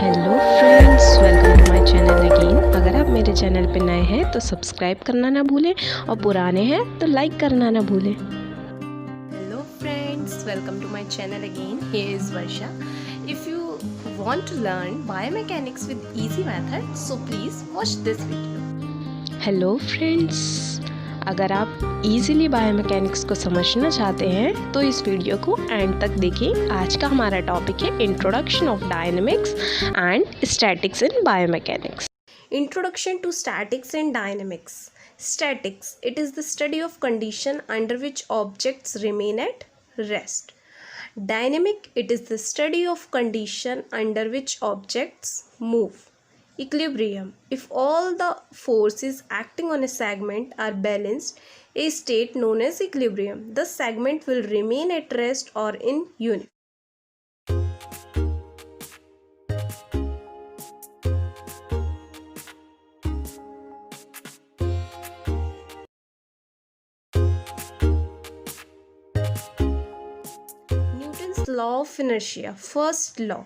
Hello friends, welcome to my channel again. अगर आप मेरे चैनल पे नए हैं तो सब्सक्राइब करना ना भूलें और पुराने हैं तो लाइक करना ना भूलें। Hello friends, welcome to my channel again. Here is Varsha. If you want to learn biomechanics with easy method, so please watch this video. Hello friends, अगर आप इजीली बायोमैकेनिक्स को समझना चाहते हैं तो इस वीडियो को एंड तक देखें। आज का हमारा टॉपिक है introduction of dynamics and statics in biomechanics. Introduction to statics and dynamics. Statics, it is the study of condition under which objects remain at rest. Dynamic, it is the study of condition under which objects move. Equilibrium, if all the forces acting on a segment are balanced, a state known as equilibrium, the segment will remain at rest or in unity. Newton's law of inertia, first law.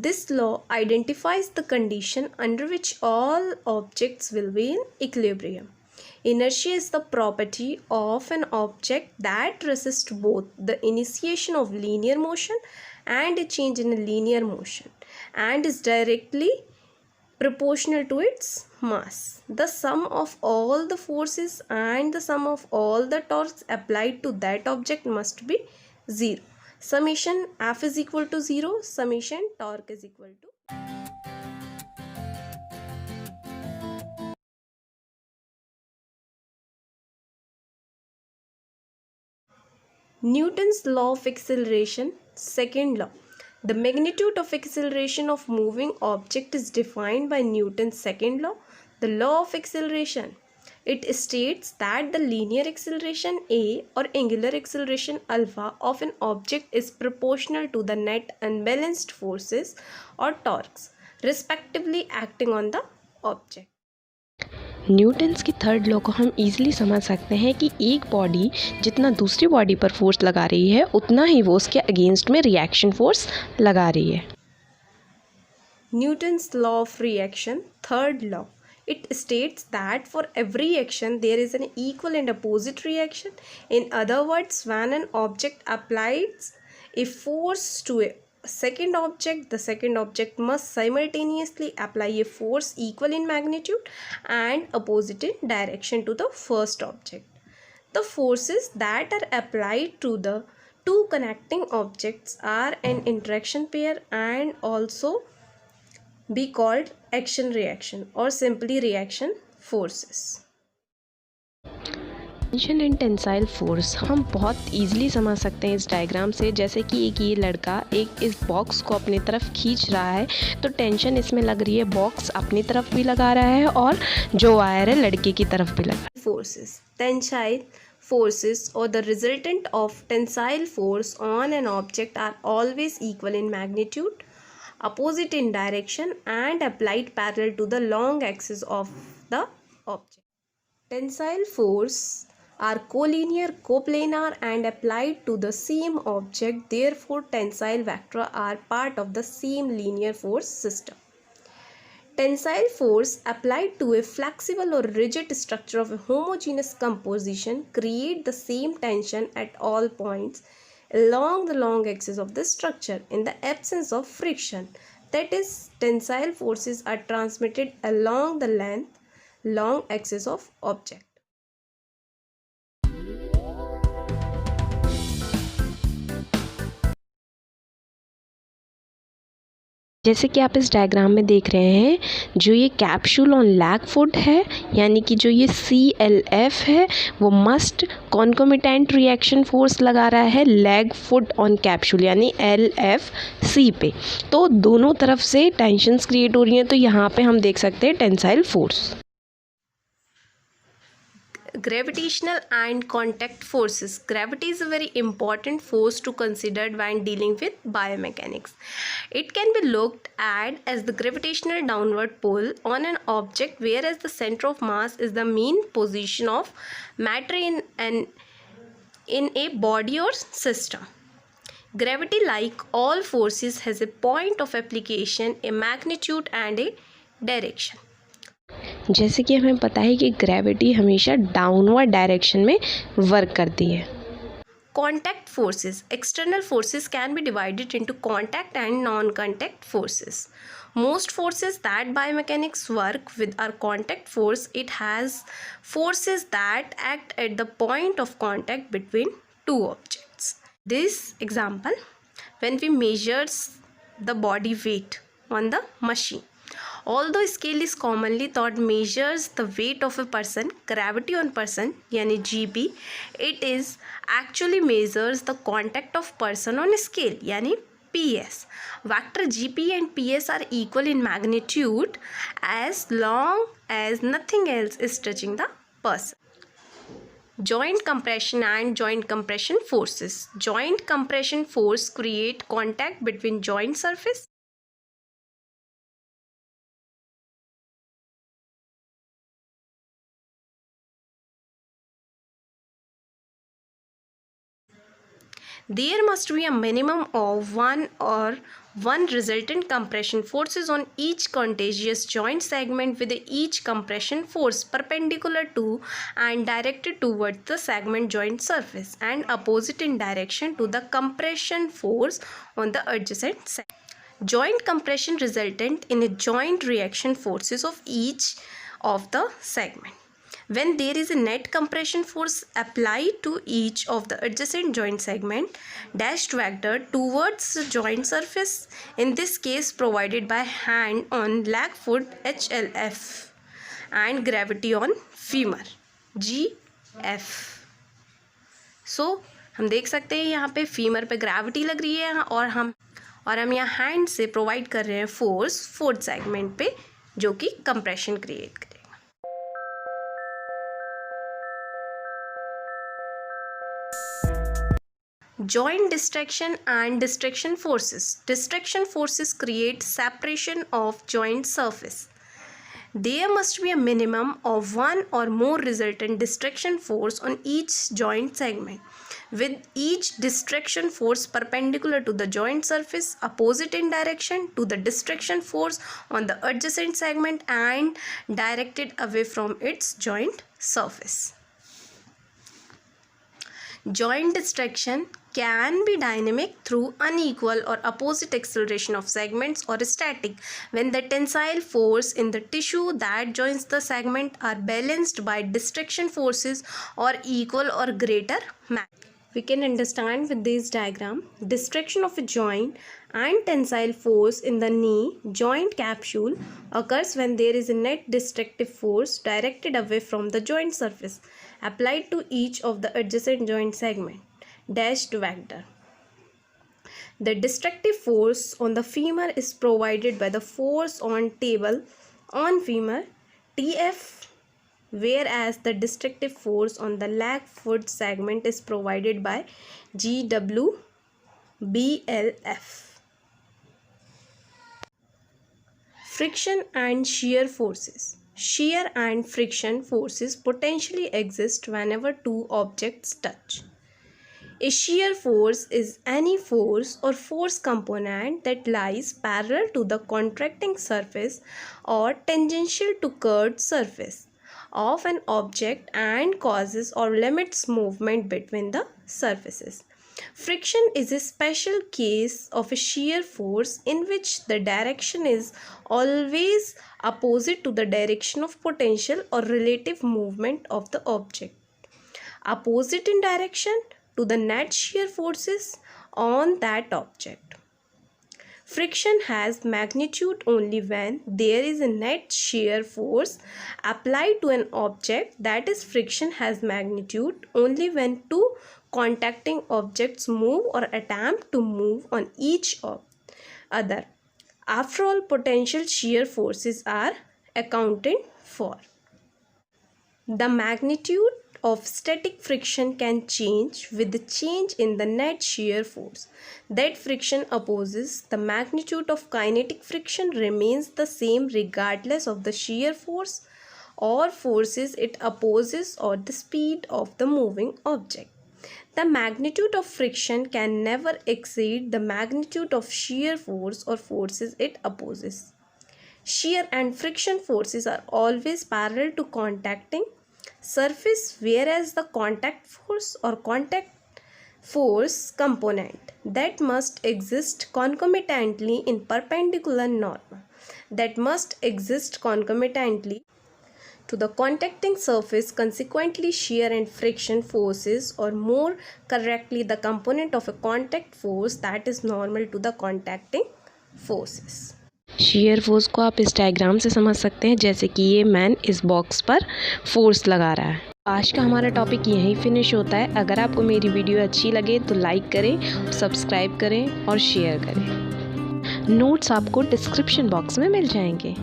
This law identifies the condition under which all objects will be in equilibrium. Inertia is the property of an object that resists both the initiation of linear motion and a change in a linear motion and is directly proportional to its mass. The sum of all the forces and the sum of all the torques applied to that object must be 0. Summation F is equal to 0, summation torque is equal to Newton's law of acceleration, second law. The magnitude of acceleration of moving object is defined by Newton's second law, the law of acceleration. It states that the linear acceleration A or angular acceleration alpha of an object is proportional to the net unbalanced forces or torques, respectively acting on the object. Newton's की third law को हम easily समझ सकते हैं कि एक body जितना दूसरी बॉडी पर फोर्स लगा रही है उतना ही वो उसके अगेंस्ट में रिएक्शन फोर्स लगा रही है। Newton's law of reaction, third law. It states that for every action there is an equal and opposite reaction. In other words, when an object applies a force to a second object, the second object must simultaneously apply a force equal in magnitude and opposite in direction to the first object. The forces that are applied to the two connecting objects are an interaction pair and also be called action reaction or simply reaction forces. Tension and tensile force हम बहुत easily समझ सकते हैं इस diagram से। जैसे कि एक ये लड़का एक इस बॉक्स को अपनी तरफ खींच रहा है तो टेंशन इसमें लग रही है, बॉक्स अपनी तरफ भी लगा रहा है और जो वायर है लड़के की तरफ भी लगा। Forces, tensile forces or the resultant of tensile force on an object are always equal in magnitude, opposite in direction and applied parallel to the long axis of the object. Tensile force are collinear, coplanar and applied to the same object. Therefore, tensile vector are part of the same linear force system. Tensile force applied to a flexible or rigid structure of a homogeneous composition create the same tension at all points along the long axis of the structure in the absence of friction. That is, tensile forces are transmitted along the long axis of object. जैसे कि आप इस diagram में देख रहे हैं, जो ये कैप्सूल ऑन लैग फुट है यानी कि जो ये CLF है वो मस्ट कॉन्कोमिटेंट रिएक्शन फोर्स लगा रहा है लैग फुट ऑन कैप्सूल यानी LFC पे। तो दोनों तरफ से टेंशन्स क्रिएट हो रही हैं, तो यहाँ पे हम देख सकते हैं tensile force. Gravitational and contact forces. Gravity is a very important force to consider when dealing with biomechanics. It can be looked at as the gravitational downward pull on an object, whereas the center of mass is the mean position of matter in a body or system. Gravity, like all forces, has a point of application, a magnitude and a direction. जैसे कि हमें पता है कि gravity हमेशा downward direction में work करती है. Contact forces. External forces can be divided into contact and non-contact forces. Most forces that biomechanics work with are contact force. It has forces that act at the point of contact between two objects. This example, when we measures the body weight on the machine. Although scale is commonly thought measures the weight of a person, gravity on person यानी GB, it is actually measures the contact of person on scale यानी PS. Vector GP and PS are equal in magnitude as long as nothing else is touching the person. Joint compression and joint compression forces. Joint compression force create contact between joint surface. There must be a minimum of one resultant compression forces on each contiguous joint segment, with each compression force perpendicular to and directed towards the segment joint surface and opposite in direction to the compression force on the adjacent segment. Joint compression resultant in a joint reaction forces of each of the segment. When there is a net compression force applied to each of the adjacent joint segment, dashed vector towards the joint surface, in this case provided by hand on leg foot HLF and gravity on femur GF. So हम देख सकते हैं यहाँ पे femur पे gravity लग रही है और हम यहाँ हैंड से प्रोवाइड कर रहे हैं फोर्स फोर्थ सेगमेंट पे, जो कि कंप्रेशन क्रिएट करेगा. Joint distraction and distraction forces. Distraction forces create separation of joint surface. There must be a minimum of one or more resultant distraction force on each joint segment, with each distraction force perpendicular to the joint surface, opposite in direction to the distraction force on the adjacent segment and directed away from its joint surface. Joint distraction can be dynamic through unequal or opposite acceleration of segments, or static when the tensile force in the tissue that joins the segment are balanced by distraction forces or equal or greater magnitude. We can understand with this diagram distraction of a joint and tensile force in the knee joint capsule occurs when there is a net destructive force directed away from the joint surface applied to each of the adjacent joint segment. Dashed vector. The destructive force on the femur is provided by the force on table on femur TF, whereas the destructive force on the leg foot segment is provided by GW BLF. Friction and shear forces. Shear and friction forces potentially exist whenever two objects touch. A shear force is any force or force component that lies parallel to the contracting surface or tangential to curved surface of an object and causes or limits movement between the surfaces. Friction is a special case of a shear force in which the direction is always opposite to the direction of potential or relative movement of the object. Opposite in direction to the net shear forces on that object. Friction has magnitude only when there is a net shear force applied to an object. That is, friction has magnitude only when two contacting objects move or attempt to move on each other. After all, potential shear forces are accounted for. The magnitude of static friction can change with the change in the net shear force. That friction opposes the magnitude of kinetic friction remains the same regardless of the shear force or forces it opposes or the speed of the moving object. The magnitude of friction can never exceed the magnitude of shear force or forces it opposes. Shear and friction forces are always parallel to contacting surface, whereas the contact force or contact force component that must exist concomitantly in perpendicular norm to the contacting surface. Consequently, shear and friction forces, or more correctly the component of a contact force that is normal to the contacting forces. shear force को आप इस diagram से समझ सकते हैं, जैसे कि ये मैन इस बॉक्स पर फोर्स लगा रहा है। आज का हमारा टॉपिक यहीं फिनिश होता है। अगर आपको मेरी वीडियो अच्छी लगे तो लाइक करें, सब्सक्राइब करें और शेयर करें। नोट्स आपको डिस्क्रिप्शन बॉक्स में मिल जाएंगे।